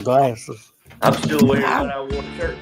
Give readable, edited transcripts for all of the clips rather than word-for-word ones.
Glasses. I'm still wearing what I wore to church.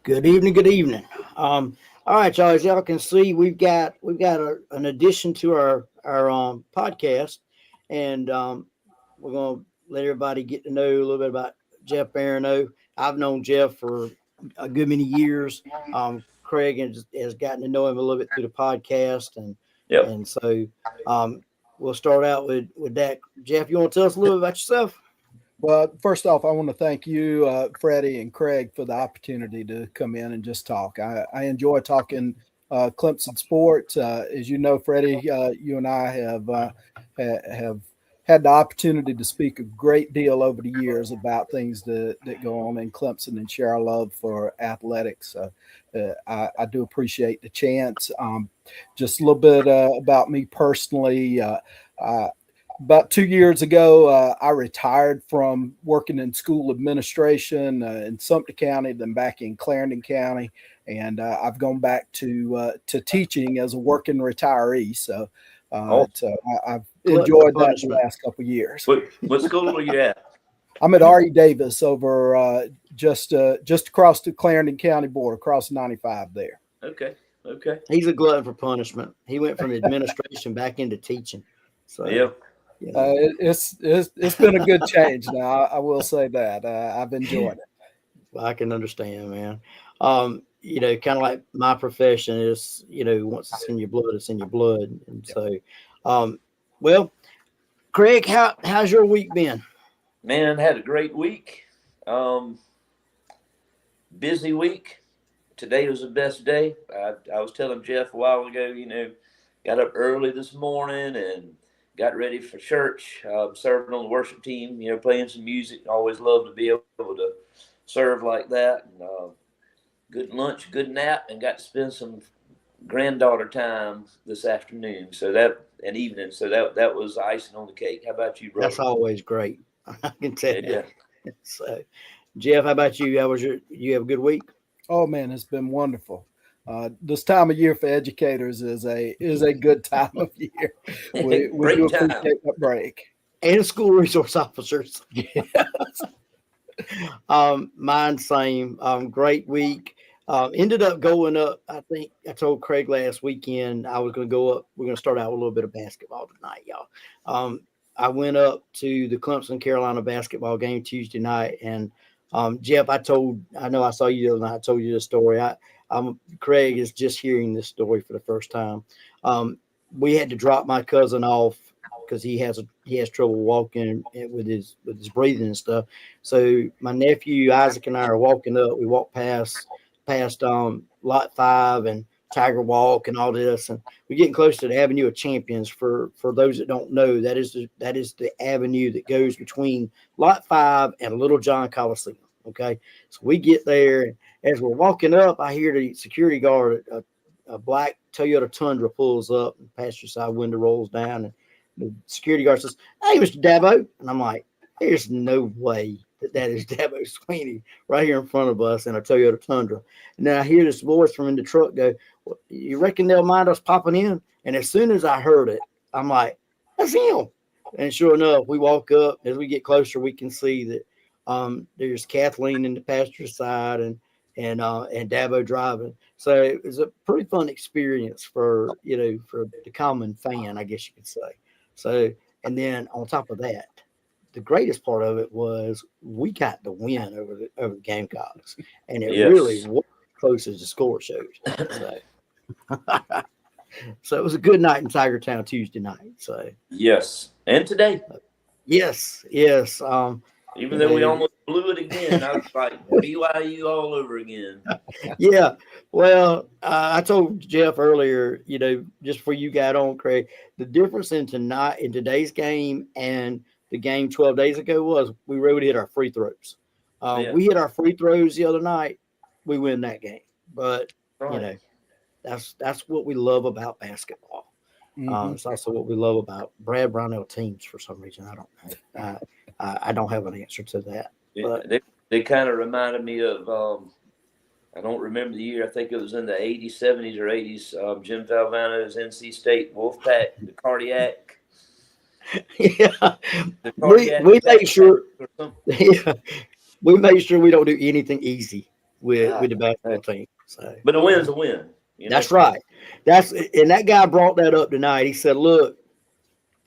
Good evening. Good evening. All right, y'all. As y'all can see, we've got an addition to our podcast, and we're gonna let everybody get to know a little bit about Jeff Barano. I've known Jeff for a good many years. Craig has gotten to know him a little bit through the podcast, and Yep. and so um, we'll start out with that. Jeff, you want to tell us a little bit about yourself? Well, first off, I want to thank you, Freddie and Craig, for the opportunity to come in and just talk. I enjoy talking Clemson sports. As you know, Freddie, you and I have had the opportunity to speak a great deal over the years about things that go on in Clemson and share our love for athletics. I do appreciate the chance. Just a little bit about me personally. About 2 years ago, I retired from working in school administration in Sumter County, then back in Clarendon County, and I've gone back to teaching as a working retiree. So I've enjoyed that the last couple of years. What school are you at? I'm at R.E. Davis over just across the Clarendon County border, across 95 there. Okay. He's a glutton for punishment. He went from administration back into teaching. So yeah. It's been a good change now. I will say that I've enjoyed it. Well, I can understand, man. Kind of like my profession is, once it's in your blood, it's in your blood. And so, well, Craig, how's your week been? Man, had a great week. Busy week. Today was the best day. I was telling Jeff a while ago, got up early this morning and got ready for church, serving on the worship team, playing some music. Always love to be able to serve like that. And, good lunch, good nap, and got to spend some granddaughter time this afternoon. So that was icing on the cake. How about you, bro? That's always great. I can tell you. Yeah. So, Jeff, how about you? You have a good week? Oh man, it's been wonderful. This time of year for educators is a good time of year. We do appreciate that break. And school resource officers. Yes. Mine same. Great week. Ended up going up. I think I told Craig last weekend I was going to go up. We're going to start out with a little bit of basketball tonight, y'all. I went up to the Clemson Carolina basketball game Tuesday night, and Jeff, I know I saw you the other night. I told you the story. Craig is just hearing this story for the first time. We had to drop my cousin off because he has trouble walking with his breathing and stuff. So my nephew Isaac and I are walking up. We walked past Lot 5 and Tiger Walk and all this, and we're getting close to the Avenue of Champions. For those that don't know, that is the avenue that goes between Lot 5 and Little John Coliseum. Okay, so we get there, and as we're walking up, I hear the security guard, a black Toyota Tundra, pulls up, and passenger side window rolls down, and the security guard says, "Hey, Mr. Dabo," and I'm like, "There's no way that is Dabo Sweeney right here in front of us in a Toyota Tundra." And then I hear this voice from in the truck go, "Well, you reckon they'll mind us popping in?" And as soon as I heard it, I'm like, "That's him." And sure enough, we walk up. As we get closer, we can see that there's Kathleen in the passenger side and Dabo driving. So it was a pretty fun experience for the common fan, I guess you could say. So, and then on top of that, the greatest part of it was we got the win over the Gamecocks, and it Yes. really was close as the score showed. So, so it was a good night in Tiger Town Tuesday night. So Yes. And today, yes. even though we almost blew it again, I was like BYU all over again. Yeah. Well, I told Jeff earlier, just before you got on, Craig, the difference in today's game and the game 12 days ago was we really hit our free throws. Yeah. We hit our free throws the other night, we win that game. But Right. that's what we love about basketball. It's also what we love about Brad Brownell teams for some reason. I don't know. I don't have an answer to that. But They kind of reminded me of I don't remember the year. I think it was in the 80s, 70s, or 80s. Jim Valvano's NC State Wolfpack, the cardiac. Yeah, The we make sure. Yeah, we make sure we don't do anything easy with the basketball team. So, but a win's a win. That's right. And that guy brought that up tonight. He said, "Look,"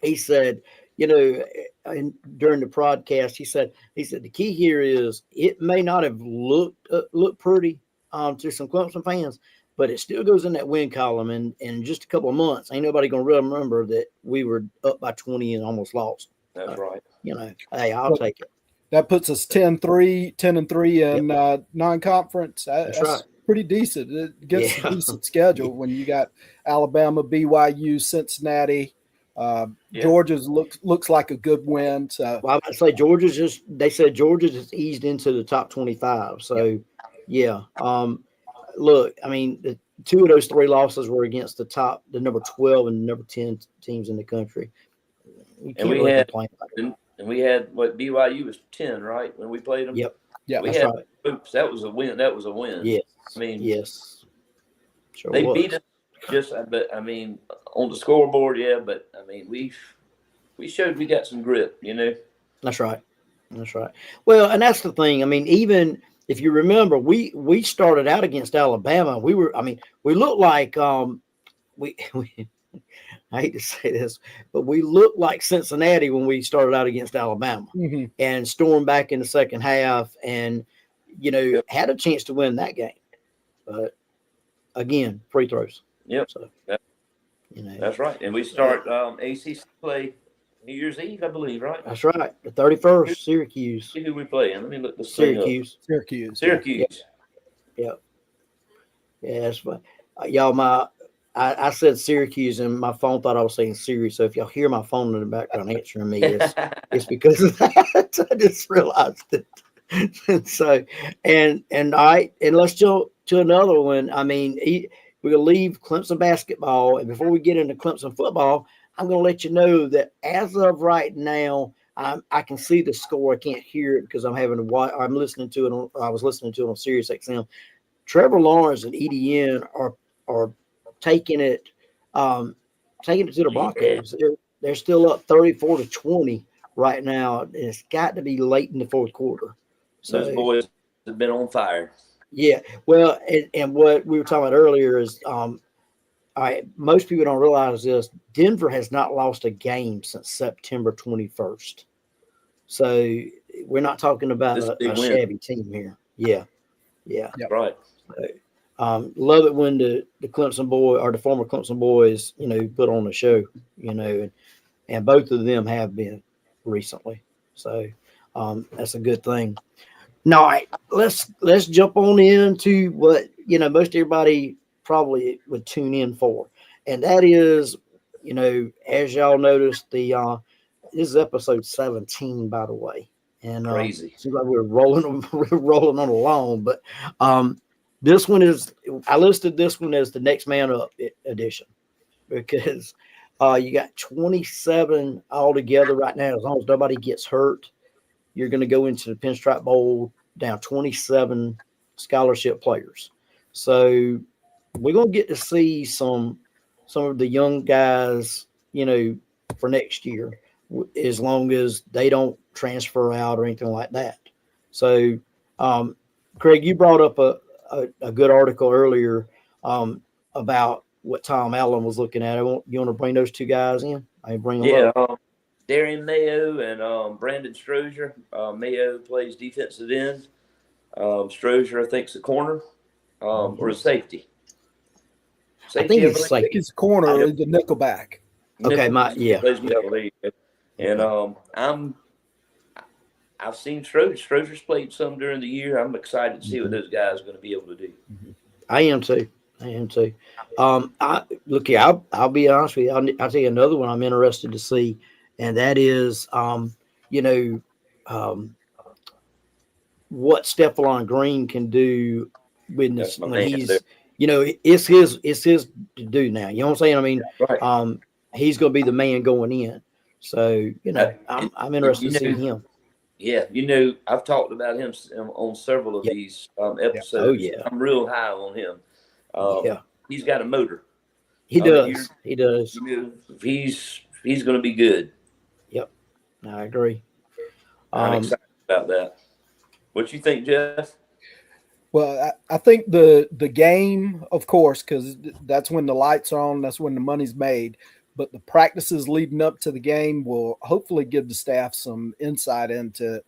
he said, and during the broadcast, he said the key here is it may not have looked pretty to some Clemson fans, but it still goes in that win column. And in just a couple of months, ain't nobody gonna remember that we were up by 20 and almost lost. That's right. Hey, I'll take it. That puts us 10-3 in non-conference. That's right. Pretty decent. It gets a decent schedule when you got Alabama, BYU, Cincinnati. Georgia looks like a good win. So I would say they said Georgia just eased into the top 25. So look, I mean, the two of those three losses were against the number 12 and number 10 teams in the country. And we had what BYU was 10, right, when we played them. Yep. Yeah, that's right. Oops, that was a win. Yes. I mean, yes. Sure they was. beat us but I mean, on the scoreboard, but I mean, we showed we got some grit, That's right. Well, and that's the thing. I mean, even if you remember, we started out against Alabama. We looked like we I hate to say this, but we looked like Cincinnati when we started out against Alabama and stormed back in the second half and, had a chance to win that game. But again, free throws. Yep. So, that's right. And we start ACC play New Year's Eve, I believe, right? That's right. The 31st, Syracuse. See who we play. Let me look this Syracuse. Syracuse. Yep. Yeah, that's fine. Y'all, I said Syracuse and my phone thought I was saying Siri. So if y'all hear my phone in the background answering me, it's because of that. I just realized it. And so, and let's jump to another one. I mean, we're going to leave Clemson basketball. And before we get into Clemson football, I'm going to let you know that as of right now, I can see the score. I can't hear it because I'm listening to it. I was listening to it on Sirius XM. Trevor Lawrence and EDN are taking it to the Broncos. They're still up 34-20 right now. And it's got to be late in the fourth quarter. So those boys have been on fire. Yeah. Well, and what we were talking about earlier is most people don't realize this. Denver has not lost a game since September 21st. So we're not talking about a shabby team here. Yeah. Yep. Right. So, love it when the Clemson boy or the former Clemson boys, put on a show, and both of them have been recently. So that's a good thing. All right, let's jump on into what most everybody probably would tune in for, and that is, as y'all noticed, this is episode 17, by the way, and crazy. Seems like we're rolling on along, but this one I listed this one as the next man up edition because you got 27 altogether right now. As long as nobody gets hurt, you're going to go into the Pinstripe Bowl down 27 scholarship players. So we're going to get to see some of the young guys, for next year, as long as they don't transfer out or anything like that. So, Craig, you brought up a good article earlier about what Tom Allen was looking at. You want to bring those two guys in? I bring them up. Darian Mayo and Brandon Strozier. Mayo plays defensive end. Strozier, I think, is a corner or a safety. I think it's I think it's corner, the nickelback. Okay, plays nickel. There you go. And I've seen Strozier's played some during the year. I'm excited to see what those guys are going to be able to do. I am too. Look here. I'll be honest with you. I'll tell you another one I'm interested to see, and that is, what Stephen Green can do when he's, it's his to do now. You know what I'm saying? I mean, Right. He's going to be the man going in. So I'm interested to see him. Yeah, I've talked about him on several of these episodes. Oh, yeah. I'm real high on him. He's got a motor. He does. He does. He's going to be good. Yep, I agree. I'm excited about that. What you think, Jeff? Well, I think the game, of course, because that's when the lights are on, that's when the money's made. But the practices leading up to the game will hopefully give the staff some insight into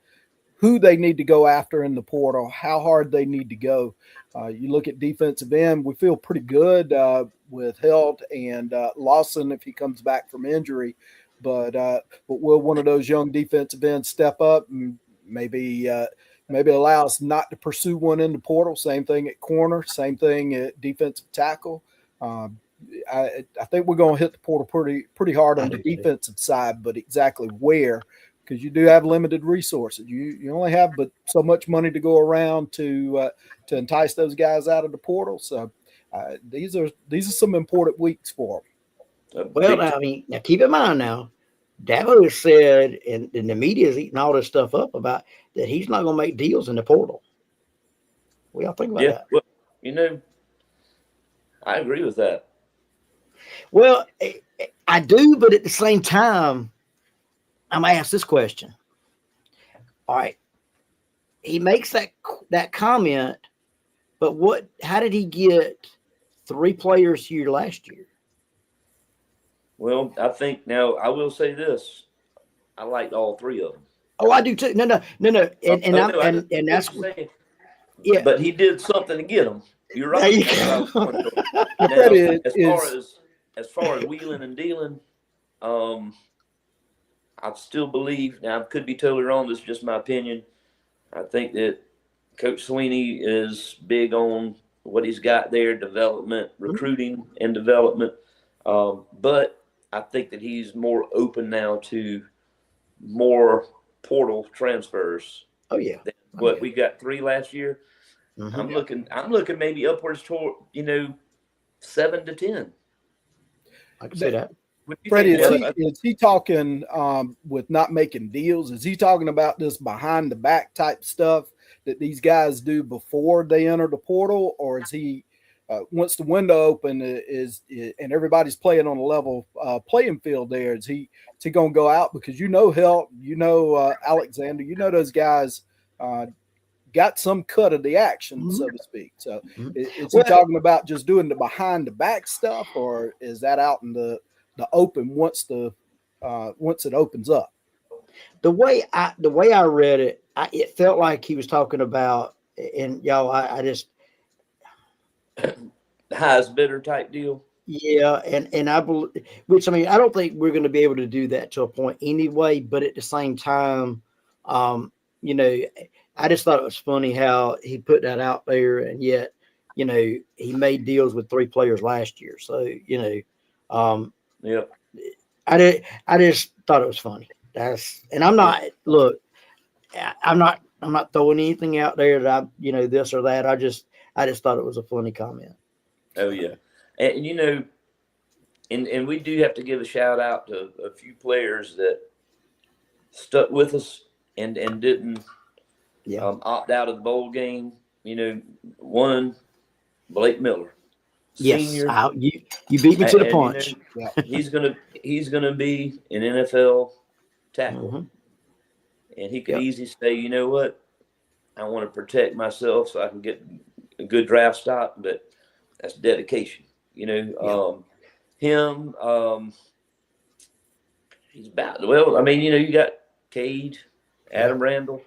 who they need to go after in the portal, how hard they need to go. You look at defensive end, we feel pretty good with Held and Lawson if he comes back from injury. But will one of those young defensive ends step up and maybe allow us not to pursue one in the portal? Same thing at corner, same thing at defensive tackle. I think we're going to hit the portal pretty hard on the defensive side, but exactly where, because you do have limited resources. You only have but so much money to go around to entice those guys out of the portal. So these are some important weeks for them. Well, I mean, now keep in mind now, Dabo has said, and the media is eating all this stuff up about that he's not going to make deals in the portal. What do y'all think about that? Well, I agree with that. Well, I do, but at the same time, I'm going to ask this question. All right. He makes that comment, but how did he get 3 players here last year? Well, I think now I will say this. I liked all 3 of them. Oh, I do too. No. And that's saying. Yeah. But he did something to get them. You're right. As far as wheeling and dealing, I still believe, now I could be totally wrong, this is just my opinion. I think that Coach Sweeney is big on what he's got there, development, recruiting and development. But I think that he's more open now to more portal transfers. Oh yeah. We got 3 last year. Mm-hmm. I'm looking maybe upwards toward 7 to 10. I can say that. Freddie, is he talking with not making deals? Is he talking about this behind the back type stuff that these guys do before they enter the portal, or is he once the window open and everybody's playing on a level playing field there? Is he going to go out because Help, Alexander, those guys got some cut of the action, so to speak. So is he talking about just doing the behind the back stuff, or is that out in the open once it opens up? The way I read it, it felt like he was talking about, and y'all, I just highest bidder type deal. Yeah, and I believe, which I mean, I don't think we're going to be able to do that to a point anyway. But at the same time, I just thought it was funny how he put that out there, and yet, he made deals with 3 players last year. So, I just thought it was funny. I'm not throwing anything out there that this or that. I just thought it was a funny comment. Oh yeah. And and we do have to give a shout out to a few players that stuck with us and didn't opt out of the bowl game. One, Blake Miller, senior. Yes, you beat me to the punch. He's gonna be an NFL tackle, and he could easily say, you know what, I want to protect myself so I can get a good draft stock, but that's dedication. Him. He's about, well, I mean, you got Cade, Adam Randall.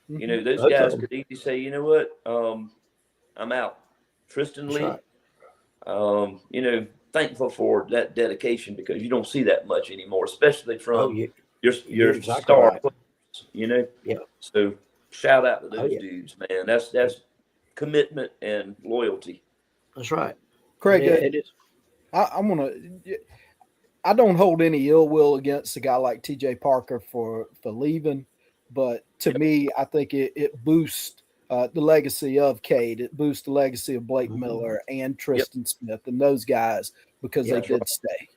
Those Both guys of 'em. could easily say, you know what, I'm out. Tristan That's Lee, thankful for that dedication because you don't see that much anymore, especially Oh, from you're your exactly star right. players. Yeah. So shout out to Oh, those yeah. dudes, man. That's commitment and loyalty. That's right. Craig, It is. I'm gonna. I don't hold any ill will against a guy like T.J. Parker for leaving, but to me, I think it boosts the legacy of Cade. It boosts the legacy of Blake Mhm. Miller and Tristan Smith and those guys because Yeah, they that's did right. stay.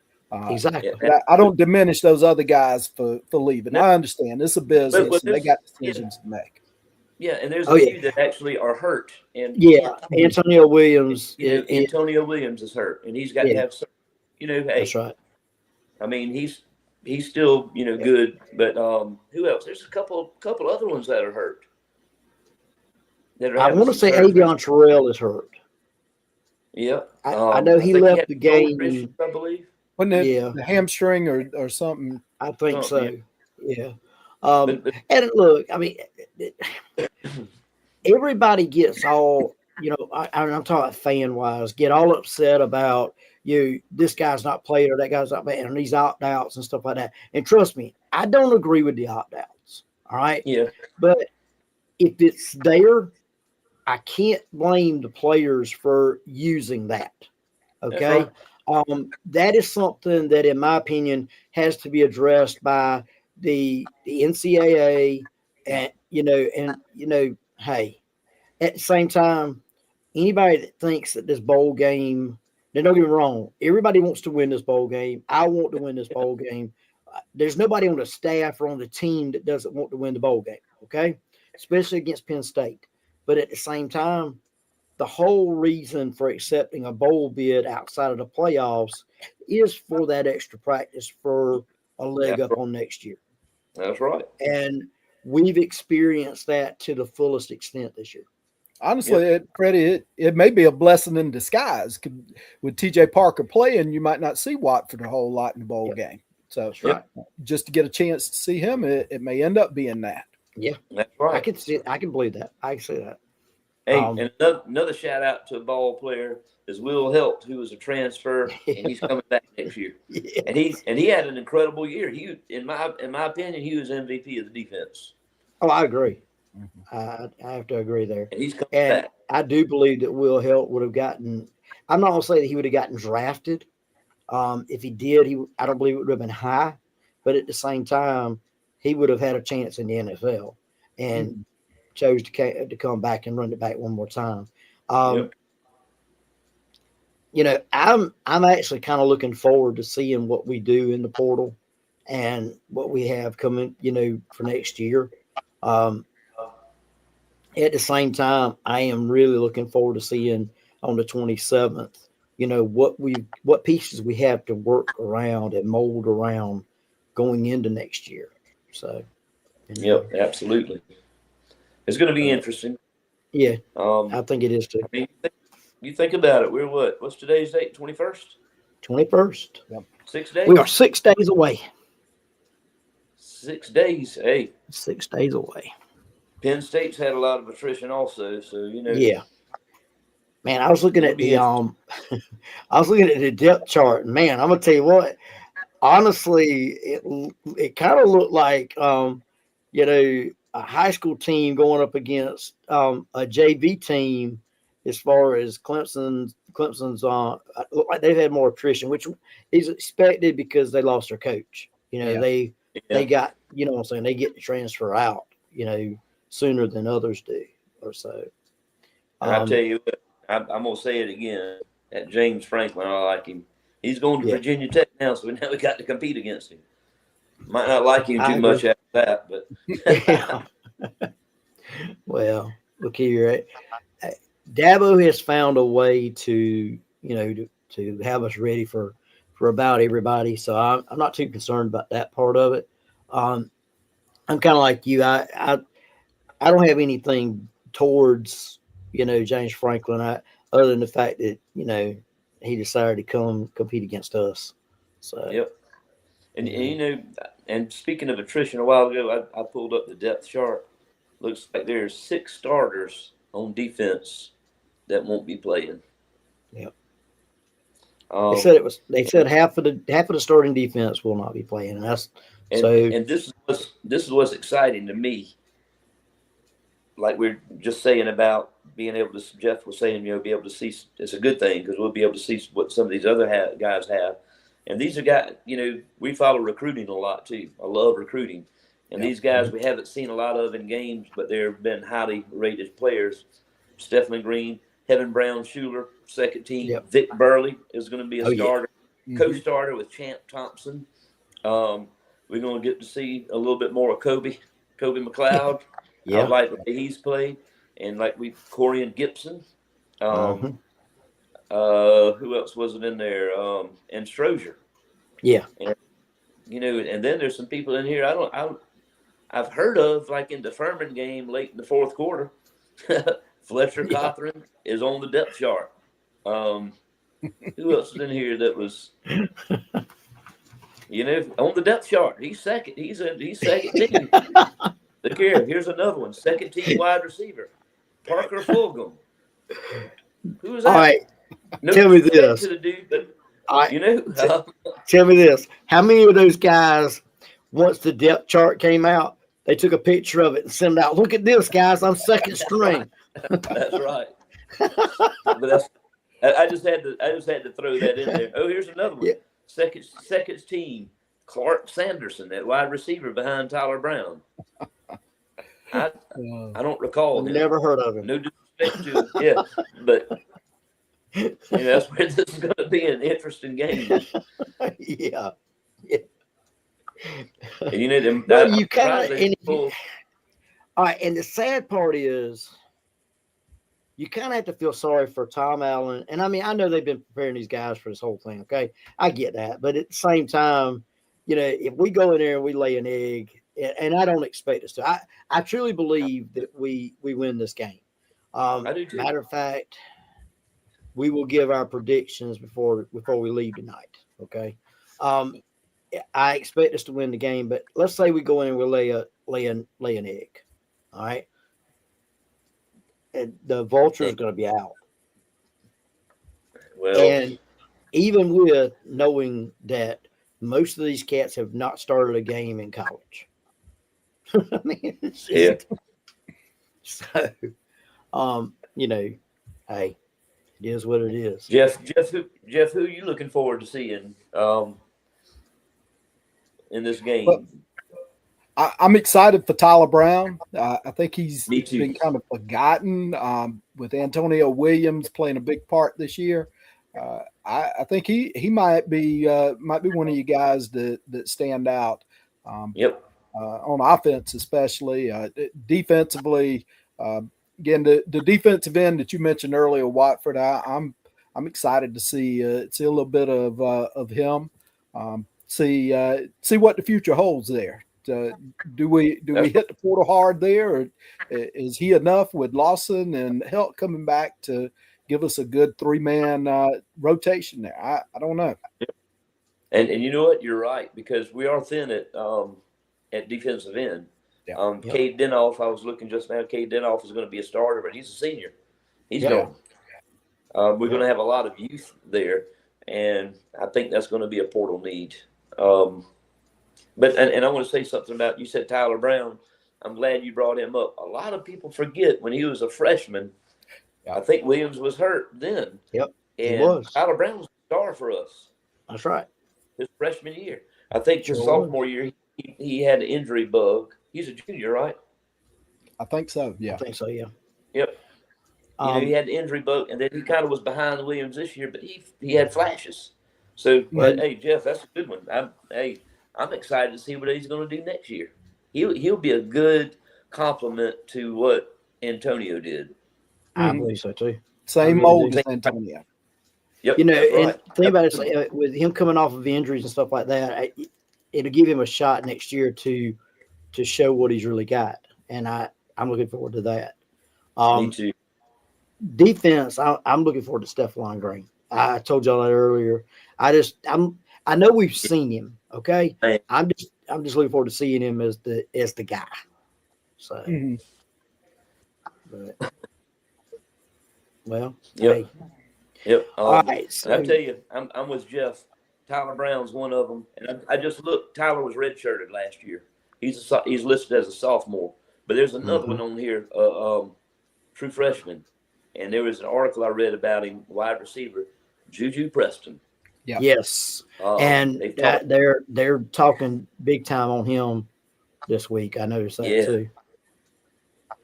Exactly. Yeah, I don't diminish those other guys for leaving. No. I understand it's a business and they got decisions to make. Yeah, and there's Oh, a yeah. few that actually are hurt, and Yeah. Antonio Williams. Antonio Williams is hurt, and he's got to Yeah. have some. Hey, That's right. I mean, he's still good, but who else? There's a couple other ones that are hurt. That are I having want to some say surgery. Avion Terrell is hurt. Yep. I know he think left had the shoulder game. issues, I believe. Wasn't it Yeah, the hamstring or something? I think Something, so. Yeah. But And look, I mean, everybody gets all, I'm talking fan wise, get all upset about this guy's not playing or that guy's not playing, and these opt outs and stuff like that. And trust me, I don't agree with the opt outs. All right. yeah, But if it's there, I can't blame the players for using that. that's Okay. right. That is something that, in my opinion, has to be addressed by the NCAA, and hey, at the same time, anybody that thinks that this bowl game, now don't get me wrong, everybody wants to win this bowl game. I want to win this bowl game. There's nobody on the staff or on the team that doesn't want to win the bowl game. Okay, especially against Penn State. But at the same time, the whole reason for accepting a bowl bid outside of the playoffs is for that extra practice for a leg That's up on next year. That's right. And we've experienced that to the fullest extent this year. Honestly, Freddie, it may be a blessing in disguise. With T.J. Parker playing, you might not see Watford a whole lot in the bowl game. So That's right. just to get a chance to see him, it may end up being that. Yeah. That's right. I can see it. I can believe that. I can see that. Hey, and another shout out to a ball player is Will Helt, who was a transfer, and he's coming back next year. Yeah. And he had an incredible year. He, in my opinion, he was MVP of the defense. Oh, I agree. Mm-hmm. I have to agree there. And he's coming And back. I do believe that Will Helt would have gotten. I'm not going to say that he would have gotten drafted. If he did, I don't believe it would have been high. But at the same time, he would have had a chance in the NFL, and chose to come back and run it back one more time. I'm actually kind of looking forward to seeing what we do in the portal and what we have coming, for next year. At the same time, I am really looking forward to seeing on the 27th, what pieces we have to work around and mold around going into next year. So, Yep, absolutely. It's going to be interesting. Yeah, I think it is too. I mean, you think about it. We're what's today's date? 21st? 21st. Yep. 6 days? We are 6 days away. 6 days. Hey, 6 days away. Penn State's had a lot of attrition also, so Yeah. Man, I was looking at the depth chart, and man, I'm gonna tell you what. Honestly, it kind of looked like a high school team going up against a JV team as far as Clemson's look like they've had more attrition, which is expected because they lost their coach. They got, what I'm saying, they get to transfer out, sooner than others do or so. I'll tell you what, I'm going to say it again. That James Franklin, I like him. He's going to Virginia Tech now, so now we got to compete against him. Might not like him too much after that, but yeah. Well, look here. Dabo has found a way to have us ready for about everybody. So I'm not too concerned about that part of it. I'm kind of like you. I don't have anything towards James Franklin, other than the fact that he decided to come compete against us. So yep. And And speaking of attrition, a while ago, I pulled up the depth chart. Looks like there's 6 starters on defense that won't be playing. Yep. Um, They said half of the starting defense will not be playing, and that's and this is what's exciting to me. Like we're just saying about being able to, Jeff was saying, be able to see, it's a good thing because we'll be able to see what some of these other guys have. And these are guys, we follow recruiting a lot too. I love recruiting. And these guys we haven't seen a lot of in games, but they've been highly rated players. Stephen Green, Heaven Brown Schuler, second team. Yep. Vic Burley is going to be a starter, Yeah. co-starter with Champ Thompson. We're going to get to see a little bit more of Kobe McLeod. Yeah. I like the way he's played. And like Corian Gibson. Who else was it in there? And Strozier. Yeah. And, and then there's some people in here I've heard of, like in the Furman game late in the fourth quarter. Fletcher Cothran is on the depth chart. Who else is in here that was, on the depth chart? He's second. He's second team. Look here. Here's another one. Second team wide receiver, Parker Fulgham. Who is that? All right. No Tell me this. To the dude, but, Tell me this. How many of those guys, once the depth chart came out, they took a picture of it and sent it out? Look at this, guys. I'm second string. That's right. But I just had to throw that in there. Oh, here's another one. Yeah. Second team, Clark Sanderson at wide receiver behind Tyler Brown. I don't recall him. Never heard of him. No disrespect to him. Yeah, but that's where this is going to be an interesting game. Yeah. And Well, you kind of. All right, and the sad part is, you kind of have to feel sorry for Tom Allen. And I mean, I know they've been preparing these guys for this whole thing. Okay, I get that, but at the same time, if we go in there and we lay an egg, and I don't expect us to, I truly believe that we win this game. I do too. Matter of fact, we will give our predictions before we leave tonight. Okay. I expect us to win the game, but let's say we go in and we'll lay an egg. All right. And the vulture is going to be out. Well, and even with knowing that most of these cats have not started a game in college. I mean, it's just, so, hey, it is what it is. Jeff, who are you looking forward to seeing in this game? Well, I'm excited for Tyler Brown. I think he's been kind of forgotten with Antonio Williams playing a big part this year. I think he might be one of you guys that stand out. On offense, especially defensively. Again, the defensive end that you mentioned earlier, Watford. I'm excited to see a little bit of him. See what the future holds there. Do we hit the portal hard there, or is he enough with Lawson and Helt coming back to give us a good 3-man rotation there? I don't know. And you know what? You're right, because we are thin at defensive end. Cade Denoff, I was looking just now. Cade Denoff is going to be a starter, but he's a senior. He's going. We're going to have a lot of youth there, and I think that's going to be a portal need. But I want to say something about, you said Tyler Brown. I'm glad you brought him up. A lot of people forget when he was a freshman. I think Williams was hurt then. Yep, and he was. Tyler Brown was a star for us. That's right. His freshman year. I think his sophomore year he had an injury bug. He's a junior, right? I think so. Yeah. I think so. Yeah. Yep. He had the injury bug, and then he kind of was behind Williams this year, but he had flashes. So, hey, Jeff, that's a good one. I'm excited to see what he's going to do next year. He'll be a good complement to what Antonio did. I believe so too. Same mold as Antonio. Yep. And think about it, with him coming off of injuries and stuff like that, it'll give him a shot next year to show what he's really got, and I'm looking forward to that. Me too. Defense, I'm looking forward to Stephon Green. I told y'all that earlier. I know we've seen him. Okay, I'm I'm just looking forward to seeing him as the guy. So, but, well, Yep. hey. Yep. All right. So, and I tell you, I'm with Jeff. Tyler Brown's one of them, and I just looked. Tyler was redshirted last year. He's listed as a sophomore, but there's another one on here, true freshman, and there was an article I read about him, wide receiver, Juju Preston. Yeah. Yes, and they're talking big time on him this week. I noticed that too.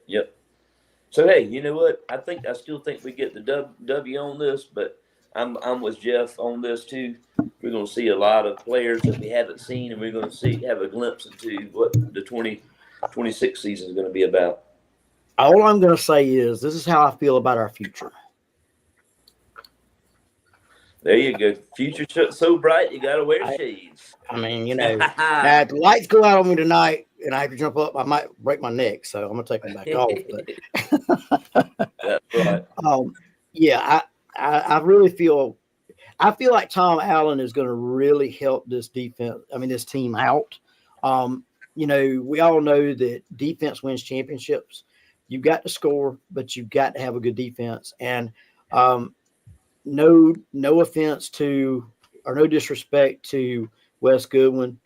Yep. So hey, you know what? I still think we get the W on this, but I'm with Jeff on this too. We're going to see a lot of players that we haven't seen, and we're going to have a glimpse into what the 2026 season is going to be about. All I'm going to say is this is how I feel about our future. There you go. Future so bright, you got to wear shades. I mean, now if the lights go out on me tonight and I have to jump up, I might break my neck, so I'm going to take them back off. But that's right. Yeah, I really feel like Tom Allen is going to really help this team out. We all know that defense wins championships. You've got to score, but you've got to have a good defense. And no offense to, or no disrespect to Wes Goodwin.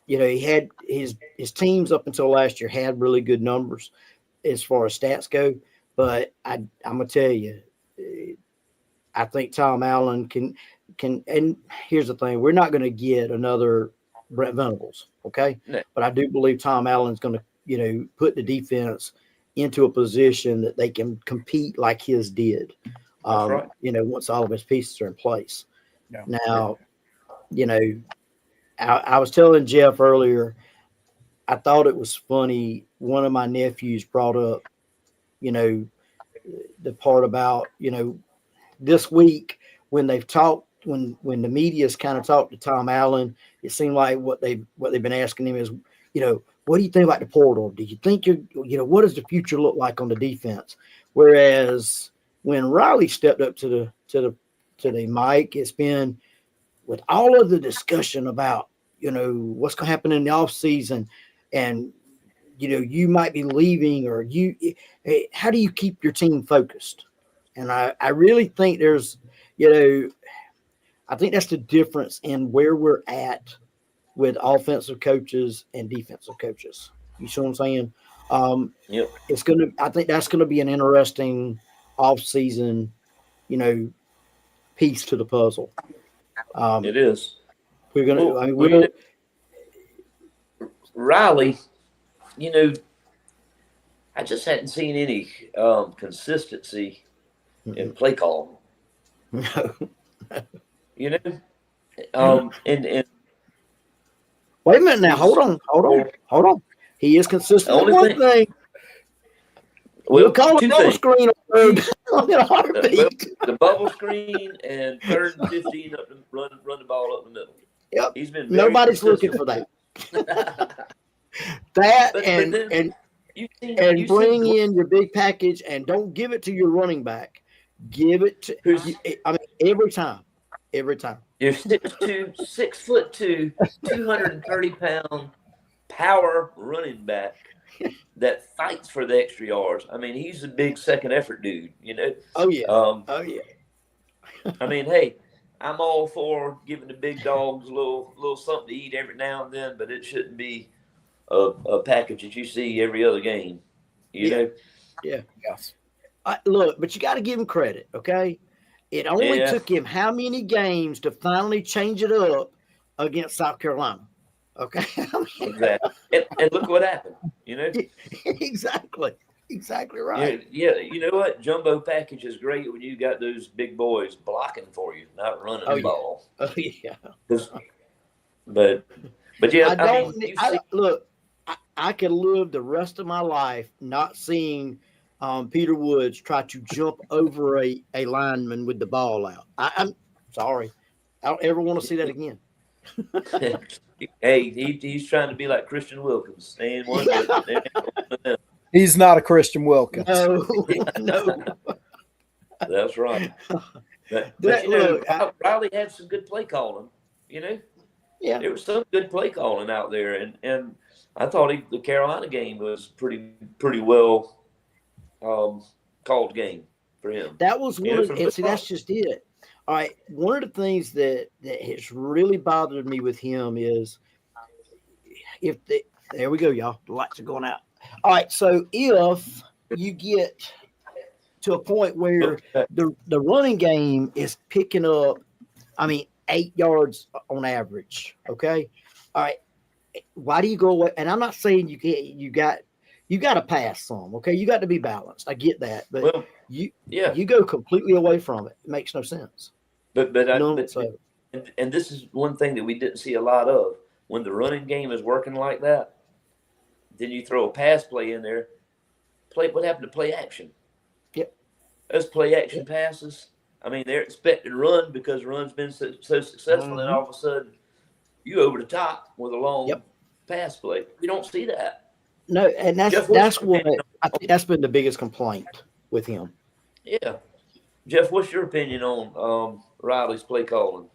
He had his teams up until last year had really good numbers as far as stats go. But I'm going to tell you, I think Tom Allen can, and here's the thing, we're not going to get another Brent Venables, okay? No. But I do believe Tom Allen's going to, put the defense into a position that they can compete like his did, right. Once all of his pieces are in place. Yeah. Now, I was telling Jeff earlier, I thought it was funny. One of my nephews brought up, the part about, this week when they've talked, when the media's kind of talked to Tom Allen, it seemed like what they've been asking him is, what do you think about the portal? Do you think what does the future look like on the defense? Whereas when Riley stepped up to the mic, it's been with all of the discussion about, what's going to happen in the offseason and, you might be leaving or how do you keep your team focused? And I really think there's, I think that's the difference in where we're at with offensive coaches and defensive coaches. You see what I'm saying? Yep. I think that's going to be an interesting off-season, piece to the puzzle. It is. We're going to, Riley, I just hadn't seen any consistency in play call. No. And wait a minute now. Hold on. He is consistent. Only one thing. We'll call it bubble screen on a heartbeat. The bubble screen and 3rd and 15 up and run the ball up the middle. Yep. He's been nobody's looking for that. And bring in your big package and don't give it to your running back. Give it to every time. You're 6'2", 230-pound power running back that fights for the extra yards. I mean, he's a big second effort dude, Oh yeah. Hey, I'm all for giving the big dogs a little something to eat every now and then, but it shouldn't be a package that you see every other game. You know? Yeah. Yes. Look, but you got to give him credit, okay? It only took him how many games to finally change it up against South Carolina, okay? Exactly. And look what happened, Exactly right. Yeah, you know what? Jumbo package is great when you got those big boys blocking for you, not running the ball. Oh, yeah. But yeah, I could live the rest of my life not seeing Peter Woods try to jump over a lineman with the ball out. I'm sorry. I don't ever want to see that again. Hey, he's trying to be like Christian Wilkins. Staying one. He's not a Christian Wilkins. No. That's right. But Riley had some good play calling, Yeah. There was some good play calling out there, and I thought the Carolina game was pretty well called game for him. That was one of, For and see, football. that's just it. All right. One of the things that has really bothered me with him is there we go, y'all. The lights are going out. All right. So if you get to a point where the running game is picking up, I mean, 8 yards on average. Okay. All right. Why do you go away? And I'm not saying you got to pass some. Okay. You got to be balanced. I get that. But you go completely away from it. It makes no sense. But this is one thing that we didn't see a lot of. When the running game is working like that, then you throw a pass play in there. What happened to play action? Yep. Those play action passes. I mean, they're expecting run because run's been so successful, and all of a sudden you over the top with a long pass play. You don't see that. No, and that's what I think that's been the biggest complaint with him. Yeah. Jeff, what's your opinion on Riley's play calling?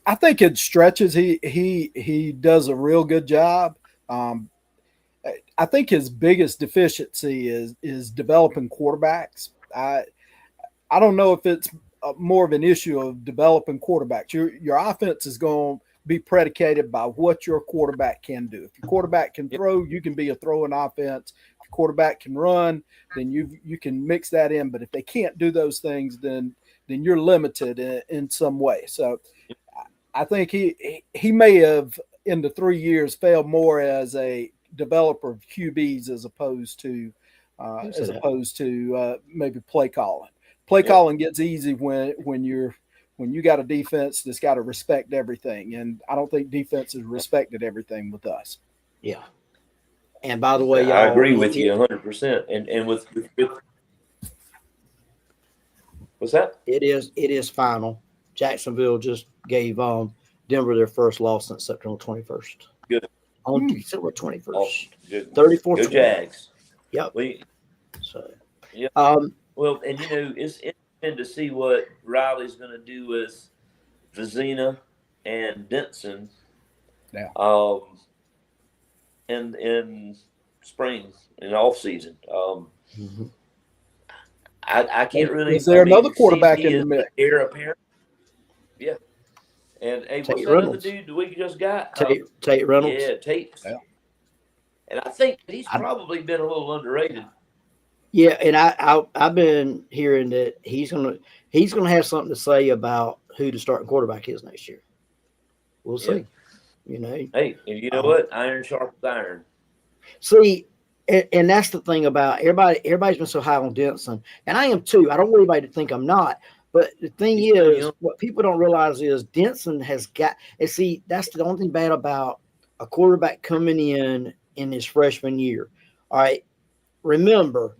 I think it stretches. He does a real good job. I think his biggest deficiency is developing quarterbacks. I don't know if it's more of an issue of developing quarterbacks. Your offense is going to be predicated by what your quarterback can do. If your quarterback can throw, you can be a throwing offense. If your quarterback can run, then you can mix that in. But if they can't do those things, then you're limited in some way. So I think he may have in the 3 years failed more as a developer of QBs as opposed to maybe play calling. Play calling gets easy when you got a defense that's got to respect everything, and I don't think defense has respected everything with us. Yeah. And by the way, y'all, I agree with you 100%. And with what's that? It is final. Jacksonville just gave Denver their first loss since September 21st. Good. On December 21st. Awesome. Good. 34 Go Jags. Yep. So. Well, and it's interesting to see what Riley's going to do with Vizina and Denson. Yeah. In spring, in off season. I can't really. Is there another quarterback in the mix? Heir apparent. Yeah. And hey, what's that other dude that we just got? Tate Reynolds. Yeah, Tate. Yeah. And I think he's probably been a little underrated. Yeah, and I've been hearing that he's gonna have something to say about who the starting quarterback is next year. We'll see. Hey, and you know what? Iron sharpens iron. See, and that's the thing about everybody. Everybody's been so high on Denson, and I am too. I don't want anybody to think I'm not. But the thing is, what people don't realize is Denson has got. And see, that's the only thing bad about a quarterback coming in his freshman year. All right, remember,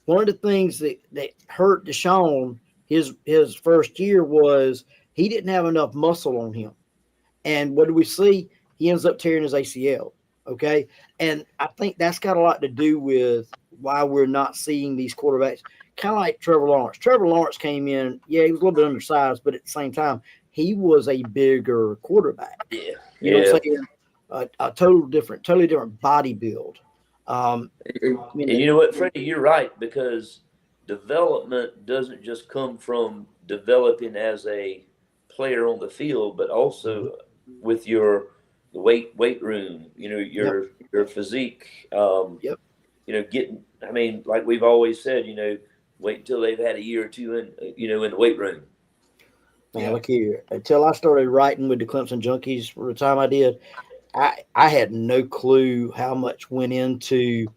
one of the things that hurt Deshaun his first year was he didn't have enough muscle on him. And what do we see? He ends up tearing his ACL. Okay. And I think that's got a lot to do with why we're not seeing these quarterbacks. Kind of like Trevor Lawrence. Trevor Lawrence came in, he was a little bit undersized, but at the same time, he was a bigger quarterback. Yeah. You know what I'm saying? A totally different body build. And you know what, Freddie, you're right, because development doesn't just come from developing as a player on the field, but also with the weight room, your physique, getting, I mean, like we've always said, wait until they've had a year or two in the weight room. Man, look here. Until I started writing with the Clemson Junkies for the time I did, I had no clue how much went into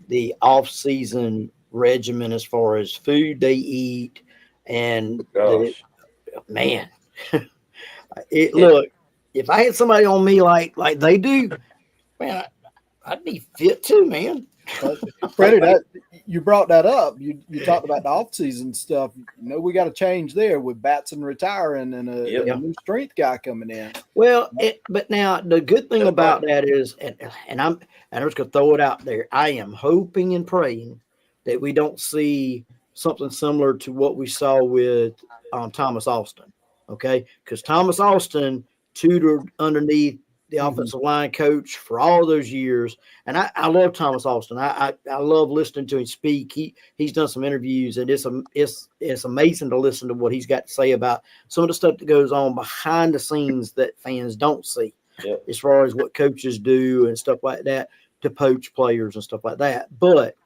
the off-season regimen as far as food they eat. And man, look, if I had somebody on me like they do, man, I'd be fit too, man. Freddie, you brought that up. You talked about the off-season stuff. We got to change there with Batson retiring and a new strength guy coming in. Well, but now the good thing about that is, and I'm just gonna throw it out there. I am hoping and praying that we don't see something similar to what we saw with Thomas Austin. Okay, because Thomas Austin tutored underneath the offensive line coach for all those years. And I love Thomas Austin. I love listening to him speak. He's done some interviews, and it's amazing to listen to what he's got to say about some of the stuff that goes on behind the scenes that fans don't see, as far as what coaches do and stuff like that to poach players and stuff like that. But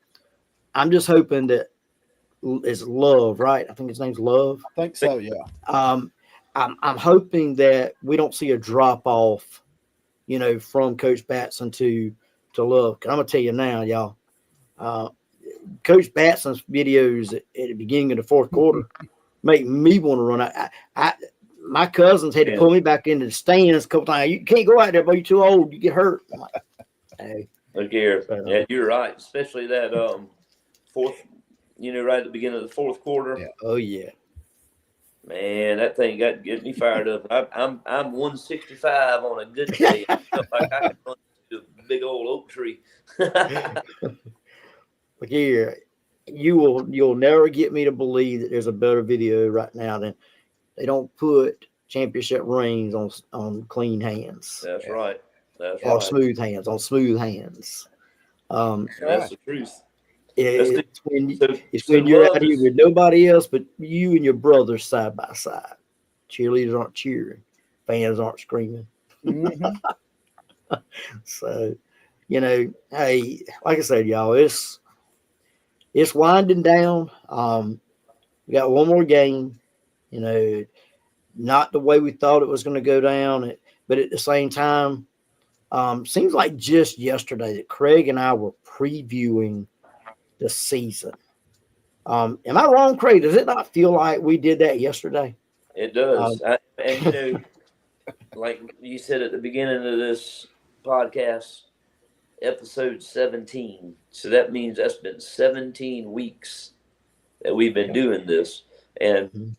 I'm just hoping that it's Love, right? I think his name's Love. I think so, yeah. I'm hoping that we don't see a drop off, from Coach Batson to Love. I'm gonna tell you now, y'all. Coach Batson's videos at the beginning of the fourth quarter make me want to run out. My cousins had to pull me back into the stands a couple times. You can't go out there, boy. You're too old. You get hurt. I'm like, hey. Look here. Yeah, you're right. Especially that fourth, right at the beginning of the fourth quarter. Yeah. Oh yeah. Man, that thing get me fired up. I'm 165 on a good day. I felt like I could run to a big old oak tree. Look here, you'll never get me to believe that there's a better video right now than they don't put championship rings on clean hands. That's right. That's or right. smooth hands on smooth hands. That's the truth. It's when you're out here with nobody else but you and your brothers side by side. Cheerleaders aren't cheering, fans aren't screaming. So, hey, like I said, y'all, it's winding down. We got one more game. Not the way we thought it was going to go down, but at the same time, seems like just yesterday that Craig and I were previewing the season. Am I wrong, Craig? Does it not feel like we did that yesterday? It does. And like you said at the beginning of this podcast, episode 17. So that means that's been 17 weeks that we've been doing this. And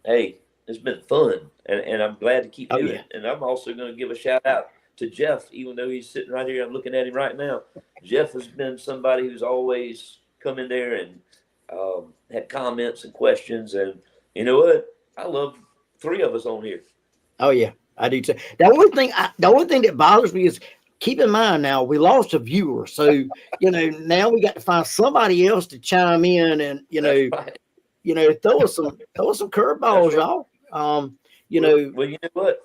hey, it's been fun. And I'm glad to keep doing it. And I'm also going to give a shout out to Jeff, even though he's sitting right here. I'm looking at him right now. Jeff has been somebody who's always come in there and had comments and questions. And you know what? I love three of us on here. Oh, yeah, I do too. The only thing that bothers me is, keep in mind now, we lost a viewer. So, now we got to find somebody else to chime in and, throw us some curveballs, y'all. Well, you know what?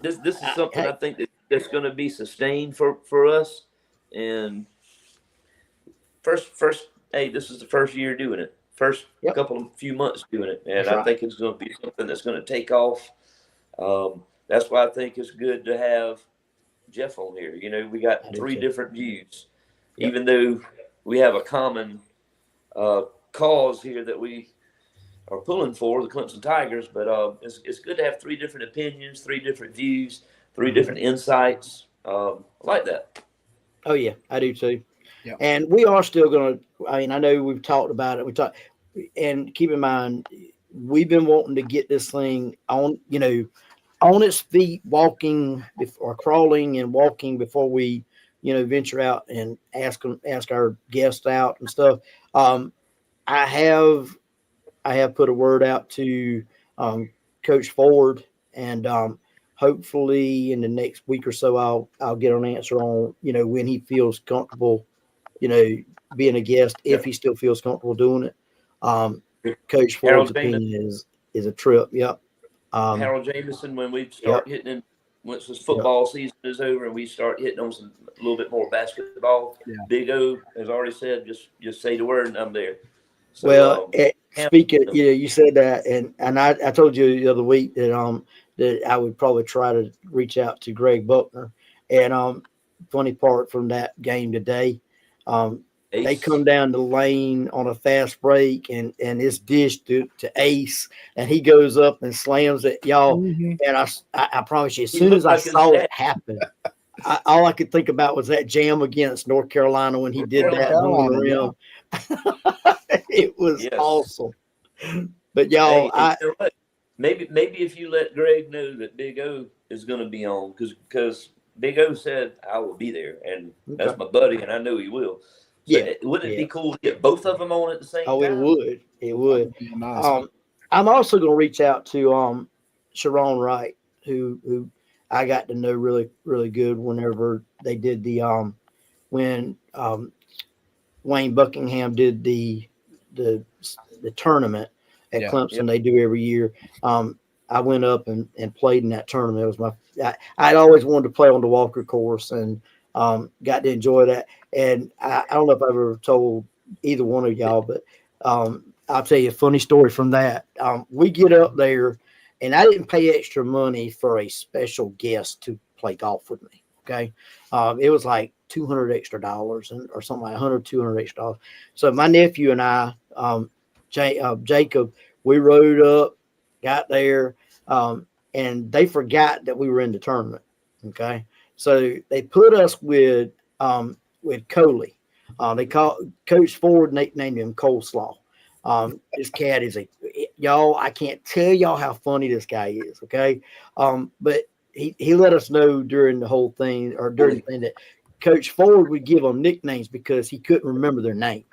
This is something I think that's going to be sustained for us. And first, hey, this is the first year doing it. First few months doing it, and I think it's going to be something that's going to take off. That's why I think it's good to have Jeff on here. We got three different views, even though we have a common cause here that we are pulling for, the Clemson Tigers. But it's good to have three different opinions, three different views, three different insights. I like that. Oh yeah, I do too. Yeah. And we are still going to, I know we've talked about it. And keep in mind, we've been wanting to get this thing on its feet, walking or crawling and walking before we, venture out and ask our guests out and stuff. I have put a word out to Coach Ford, and hopefully in the next week or so, I'll get an answer on, when he feels comfortable, being a guest, if he still feels comfortable doing it. Coach Ford's opinion is a trip. Yep. Harold Jameson, when we start hitting in, once this football season is over and we start hitting on a little bit more basketball, Big O has already said, just say the word and I'm there. So, well, speaking, you said that, and I told you the other week that that I would probably try to reach out to Greg Buckner. And funny part from that game today, they come down the lane on a fast break, and it's dished to Ace, and he goes up and slams it, y'all. And I promise you, as soon as I saw it happen, all I could think about was that jam against North Carolina when he did that on the rim. It was awesome. But y'all, maybe if you let Greg know that Big O is going to be on, because Big O said I will be there, and that's my buddy, and I know he will. So wouldn't it be cool to get both of them on at the same time? Oh, it would. Nice. I'm also going to reach out to Sharon Wright, who I got to know really, really good whenever they did when Wayne Buckingham did the the tournament at Yeah. Clemson. They do every year. I went up and played in that tournament. It was I'd always wanted to play on the Walker course and got to enjoy that. And I don't know if I've ever told either one of y'all, but I'll tell you a funny story from that. We get up there, and I didn't pay extra money for a special guest to play golf with me. Okay. It was like $200 extra or something like 100, $200 extra dollars. So my nephew and I, Jacob, we rode up, got there, and they forgot that we were in the tournament. Okay. So they put us with Coley. They call Coach Ford nicknamed him Coleslaw. This cat is y'all. I can't tell y'all how funny this guy is. Okay. But he let us know during the whole thing or during the thing that Coach Ford would give them nicknames because he couldn't remember their name.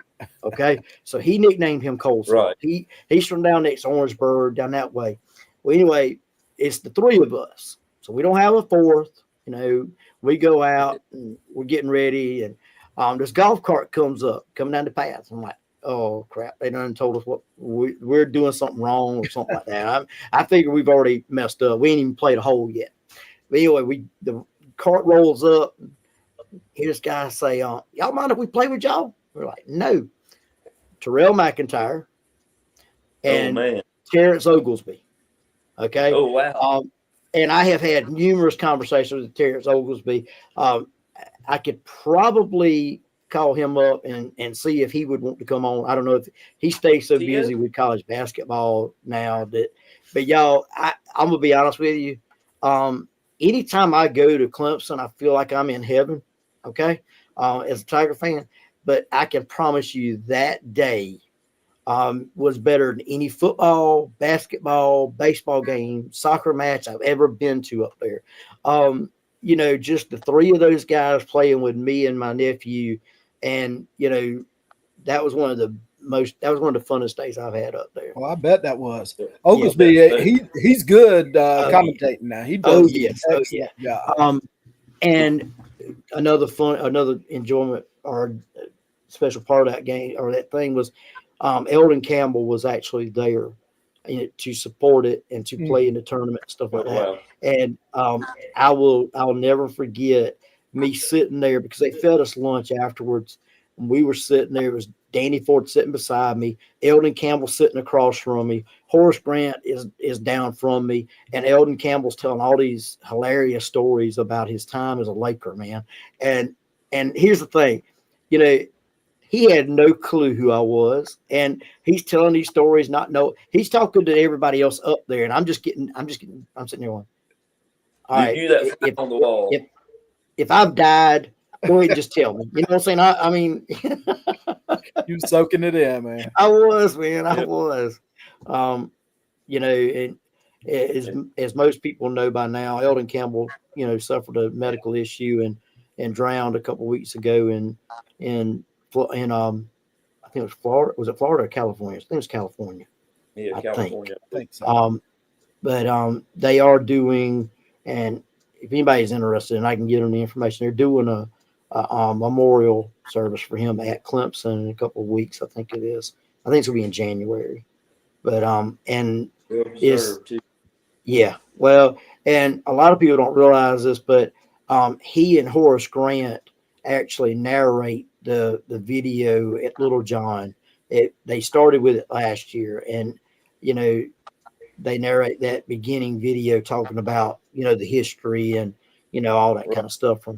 Okay. So he nicknamed him Coleslaw. Right. He's from down next to Orangeburg, down that way. Well, anyway, it's the three of us. So we don't have a fourth. We go out and we're getting ready, and this golf cart coming down the path. I'm like, oh crap! They done told us what we're doing something wrong or something like that. I figure we've already messed up. We ain't even played a hole yet. But anyway, the cart rolls up. Hear this guy say, "Y'all mind if we play with y'all?" We're like, "No." Terrell McIntyre and Terrence Oglesby. Okay. Oh wow. And I have had numerous conversations with Terrence Oglesby. I could probably call him up and see if he would want to come on. I don't know if he stays so busy with college basketball now but y'all, I'm gonna be honest with you. Anytime I go to Clemson, I feel like I'm in heaven. Okay. As a Tiger fan, but I can promise you that day was better than any football, basketball, baseball game, soccer match I've ever been to up there. Just the three of those guys playing with me and my nephew. And, that was one of the funnest days I've had up there. Well, I bet that was. Oglesby, he's good commentating now. He does excellent job. And another enjoyment or special part of that game or that thing was Eldon Campbell was actually there to support it and to play in the tournament and stuff like that. Wow. And I'll never forget me sitting there because they fed us lunch afterwards. And we were sitting there. It was Danny Ford sitting beside me, Eldon Campbell sitting across from me, Horace Grant is down from me, and Eldon Campbell's telling all these hilarious stories about his time as a Laker, man. And here's the thing, he had no clue who I was, and he's telling these stories, he's talking to everybody else up there, and I'm sitting there going, all right, you knew that on the wall. If I've died, go ahead and just tell me. You know what I'm saying? I mean, you were soaking it in, man. I was, man. I was. And as most people know by now, Eldon Campbell, suffered a medical issue and drowned a couple of weeks ago in I think it was Florida. Was it Florida or California? I think it was California. Yeah, California. I think so. But they are doing, and if anybody's interested, and I can get them the information, they're doing a memorial service for him at Clemson in a couple of weeks. I think it is. I think it's gonna be in January. But and it's well, and a lot of people don't realize this, but he and Horace Grant actually narrate the video at Little John. They started with it last year, and they narrate that beginning video talking about the history and all that kind of stuff for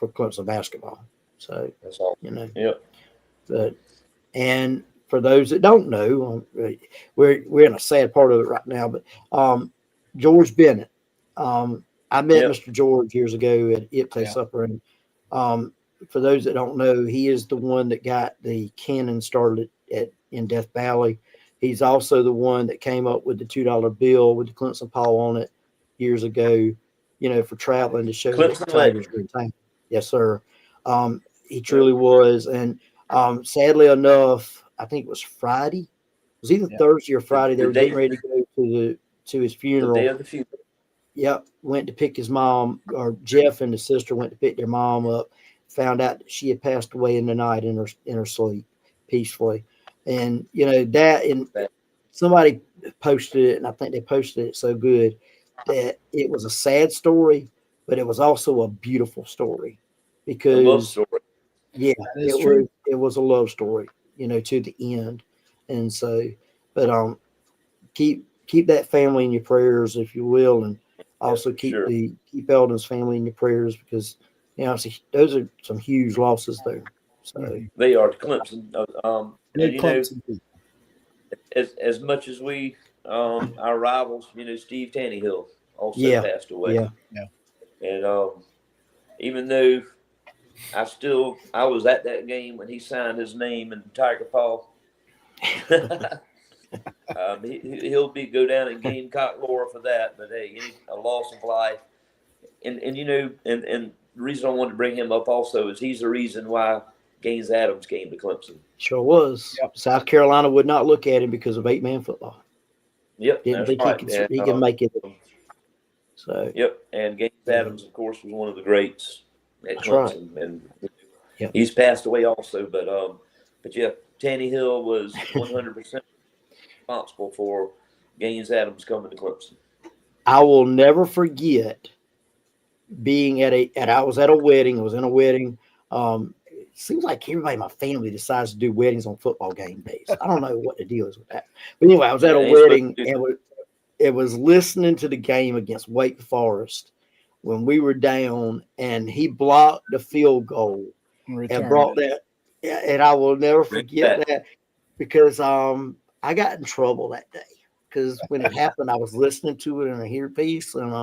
Clemson basketball. So that's awesome. But and for those that don't know, we're in a sad part of it right now. But George Bennett, I met Mr. George years ago at Ipsy Supper, and for those that don't know, he is the one that got the cannon started in Death Valley. He's also the one that came up with the $2 bill with the Clemson Paul on it years ago, for traveling to show that the Tigers were in town. Yes, sir. He truly was. And sadly enough, I think it was Friday. It was either Thursday or Friday. They were getting ready to go to his funeral. The day of the funeral. Yep, went to pick his mom, or Jeff and the sister went to pick their mom up. Found out that she had passed away in the night in her sleep, peacefully. And that, and somebody posted it, and I think they posted it so good that it was a sad story, but it was also a beautiful story because A love story. yeah, true. it was a love story, to the end. And so, but keep that family in your prayers, if you will, and also keep Eldon's family in your prayers because those are some huge losses there. So they are Clemson. And Clemson. as much as we our rivals, Steve Tannehill also passed away. Yeah. And even though I was at that game when he signed his name in Tiger Paw. He'll go down in Gamecock lore for that. But hey, a loss of life, and the reason I wanted to bring him up also is he's the reason why Gaines Adams came to Clemson. Sure was. Yep. South Carolina would not look at him because of 8-man football. Yep, didn't think right. he could make it. So yep, and Gaines Adams, of course, was one of the greats at Clemson, right. And he's passed away also. But yeah, Tannehill was 100% responsible for Gaines Adams coming to Clemson. I will never forget being I was at a wedding. I was in a wedding. It seems like everybody in my family decides to do weddings on football game days. I don't know what the deal is with that. But anyway, I was at a wedding and it was listening to the game against Wake Forest when we were down, and he blocked the field goal and brought that. And I will never forget that because I got in trouble that day because when it happened, I was listening to it in a earpiece, and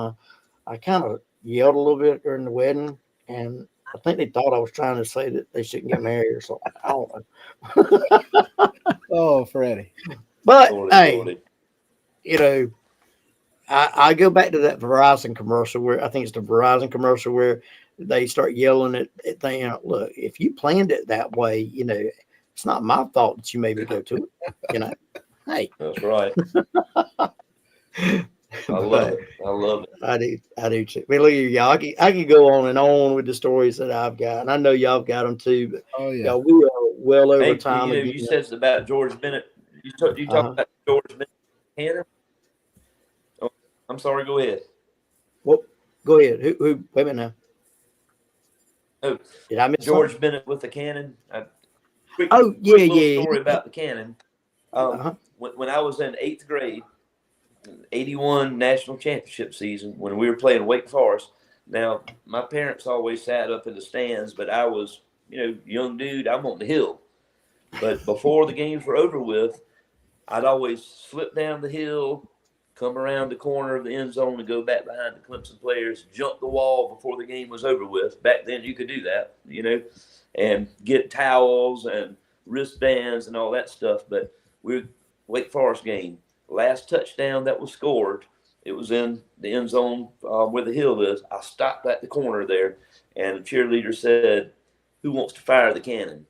I kind of yelled a little bit during the wedding, and I think they thought I was trying to say that they shouldn't get married or something. I don't know. Oh, Freddie. But hey, I go back to that Verizon commercial where I think it's the Verizon commercial where they start yelling at things. Look, if you planned it that way, it's not my fault that you made me go to it. Hey, that's right. I love it. I do too. I mean, look at y'all. I can go on and on with the stories that I've got, and I know y'all have got them too. But y'all, we are well over time. You said about George Bennett. You talked about George Bennett. Hannah? Oh, I'm sorry. Go ahead. Well, go ahead. Who? Wait a minute now. Oh, did I miss George something? Bennett with the cannon? Quick story about the cannon. When I was in 8th grade, 81 national championship season, when we were playing Wake Forest. Now, my parents always sat up in the stands, but I was, young dude. I'm on the hill. But before the games were over with, I'd always slip down the hill, come around the corner of the end zone and go back behind the Clemson players, jump the wall before the game was over with. Back then you could do that, and get towels and wristbands and all that stuff. But Wake Forest game, last touchdown that was scored, it was in the end zone where the hill is. I stopped at the corner there, and the cheerleader said, "Who wants to fire the cannon?"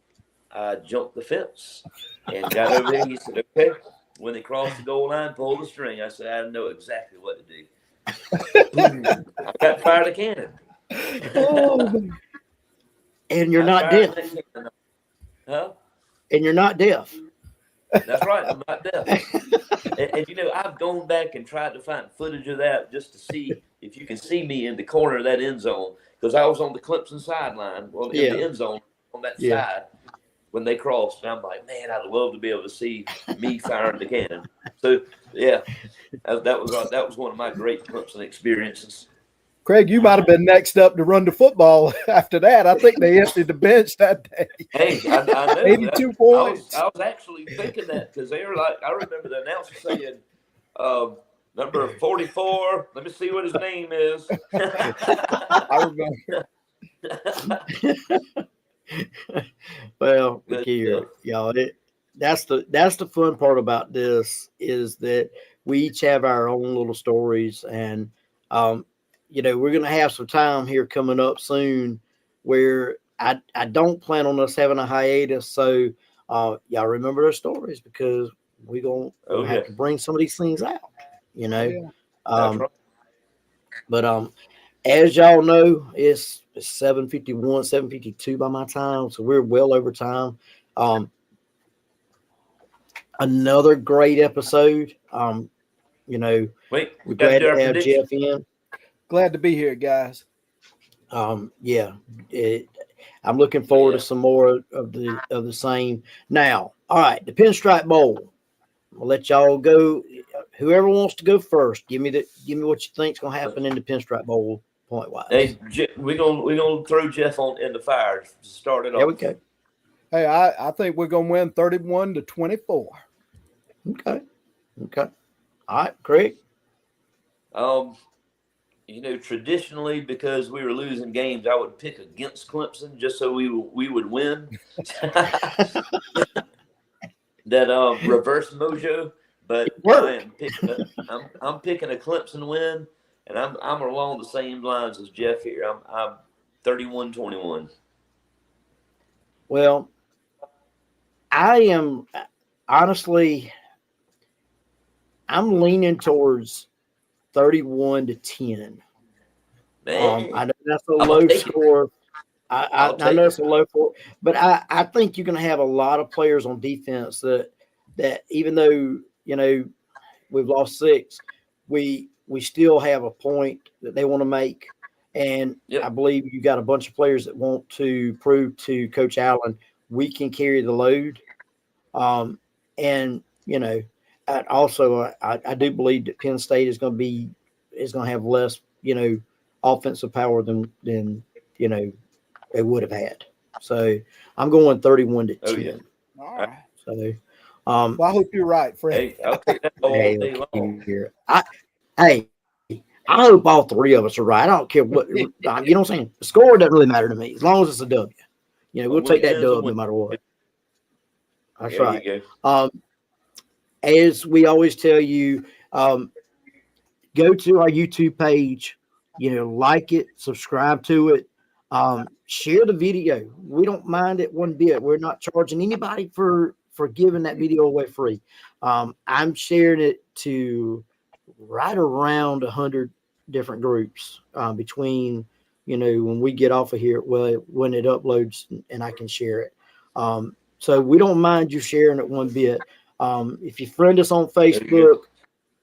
I jumped the fence and got over there. He said, "Okay." When they crossed the goal line, pull the string. I said, "I know exactly what to do." I got to fire the cannon. And you're not deaf. Huh? And you're not deaf. That's right. I'm not deaf. and I've gone back and tried to find footage of that just to see if you can see me in the corner of that end zone, because I was on the Clemson sideline, in the end zone on that side when they crossed. And I'm like, man, I'd love to be able to see me firing the cannon. So yeah, that was one of my great Clemson experiences. Craig, you might have been next up to run the football after that. I think they emptied the bench that day. Hey, I know. 82 points. I was actually thinking that because they were like, I remember the announcer saying, number 44, let me see what his name is. I remember. Well, here, y'all, that's the fun part about this is that we each have our own little stories, and we're going to have some time here coming up soon where I don't plan on us having a hiatus. So y'all remember their stories because we're going to have to bring some of these things out, That's right. But as y'all know, it's 7:51, 7:52 by my time, so we're well over time. Another great episode. You know, Wait, we we're got to glad do our to have prediction. Jeff in. Glad to be here, guys. Yeah, I'm looking forward to some more of the same. Now, all right, the Pinstripe Bowl. I'll let y'all go. Whoever wants to go first, give me what you think's gonna happen in the Pinstripe Bowl point wise. Hey, we're gonna throw Jeff on in the fire to start it There we off. go. Hey, I think we're gonna win 31-24. Okay. All right, Craig. Traditionally, because we were losing games, I would pick against Clemson just so we would win. That reverse mojo, but I'm picking a Clemson win, and I'm along the same lines as Jeff here. I'm 31-21. Well, I am honestly, I'm leaning towards 31-10. I know that's a low score. I know it's a low score, but I think you're going to have a lot of players on defense that even though we've lost 6, we still have a point that they want to make, and I believe you got a bunch of players that want to prove to Coach Allen we can carry the load, and also I do believe that Penn State is going to have less offensive power than they would have had. So I'm going 31-10. Oh, yeah. All right. So well, I hope you're right, Fred. Hey, I'll take that all day long. I hope all 3 of us are right. I don't care what you know what I'm saying. The score doesn't really matter to me as long as it's a W. We'll take that dub no matter what. That's right. You go. As we always tell you, go to our YouTube page. Like it, subscribe to it, share the video. We don't mind it one bit. We're not charging anybody for giving that video away free. I'm sharing it to right around 100 different groups between when we get off of here, when it uploads and I can share it. So we don't mind you sharing it one bit. If you friend us on Facebook,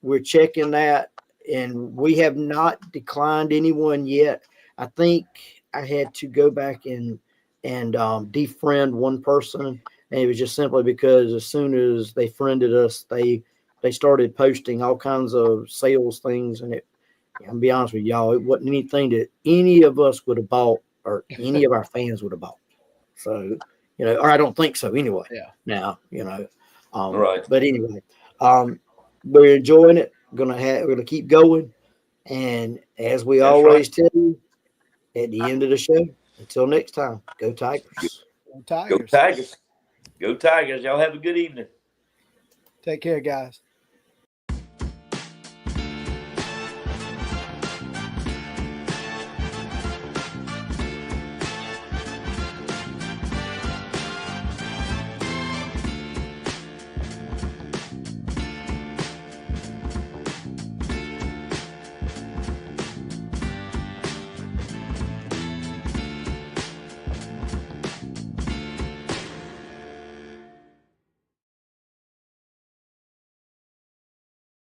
we're checking that. And we have not declined anyone yet. I think I had to go back and defriend one person, and it was just simply because as soon as they friended us, they started posting all kinds of sales things, and I'll be honest with y'all, it wasn't anything that any of us would have bought or any of our fans would have bought. So or I don't think so anyway. Yeah. Now Right. But anyway, we're enjoying it. We're gonna keep going, and as we always tell you at the end of the show, until next time, go Tigers. Go Tigers. Go Tigers. Go Tigers. Y'all have a good evening. Take care, guys.